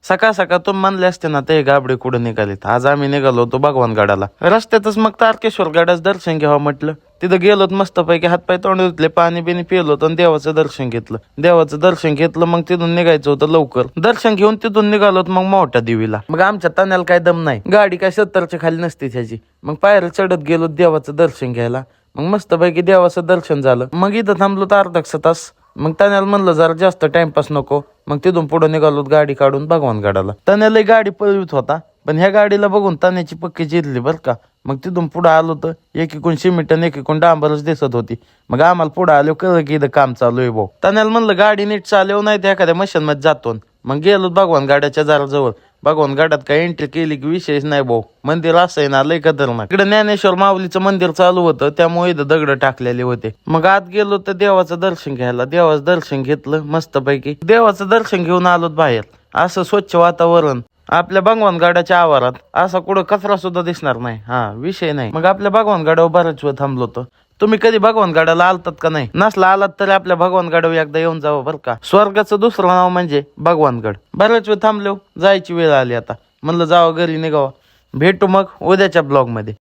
सकाळ सकाळ तुम्ही म्हणले असते ना ते गाबडे कुठे निघालेत. आज आम्ही निघालो होतो भगवानगडाला. रस्त्यातच मग तारकेश्वर गडाचं दर्शन घ्यावं म्हटलं. तिथं गेलोत मस्तपैकी हातपाय तोंड धुतले, पाणी बिनी पिलो आणि देवाचं दर्शन घेतलं. देवाचं दर्शन घेतलं मग तिथून निघायचं होतं लवकर. दर्शन घेऊन तिथून निघालोत मग मोठ्या देवीला. मग आमच्या तान्याला काय दम नाही, गाडी काय 70च्या खाली नसते त्याची. मग पायऱ्या चढत गेलो देवाचं दर्शन घ्यायला. मग मस्तपैकी देवाचं दर्शन झालं. मग इथं थांबलो तर अर्धा तास. मग तान्याला म्हणलं जरा जास्त टाइमपास नको. मग तिथून पुढे निघालो गाडी काढून भगवानगडाला. तान्याला गाडी पळवित होता, पण ह्या गाडीला बघून तान्याची पक्की जिरली बरं का. मग तिथून पुढे आलो तर एकीकडून सिमेंट आणि एकीकडून डांबरच दिसत होती. मग आम्हाला पुढे आलो कळलं की इथं काम चालू आहे भाऊ. तान्याला म्हणलं गाडी नीट चालव नाही तर एखाद्या मशीन मध्ये जातो. मग गेलो भगवानगडाच्या जरा जवळ. भगवानगडात काय एंट्री केली की विषयच नाही भाऊ. मंदिर असं आहे ना लय खतरनाक. इकडे ज्ञानेश्वर माऊलीचं मंदिर चालू होतं त्यामुळे इथं दगड टाकलेले होते. मग आत गेलो तर देवाचं दर्शन घ्यायला. देवाचं दर्शन घेतलं मस्तपैकी. देवाचं दर्शन घेऊन आलोत बाहेर. असं स्वच्छ वातावरण. आपल्या भगवानगडाच्या आवारात असा कुठं कचरा सुद्धा दिसणार नाही. विषय नाही. मग आपल्या भगवानगडावर बराच वेळ थांबलो होतो. तुम्ही कधी भगवानगडाला आलतात का नाही? नसला आलात तरी आपल्या भगवानगडावर एकदा येऊन जावं बरं का. स्वर्गाचं दुसरं नाव म्हणजे भगवानगड. बऱ्याच वेळ थांबलो, जायची वेळ आली आता. म्हणलं जावं घरी निघावं. भेटू मग उद्याच्या ब्लॉग मध्ये.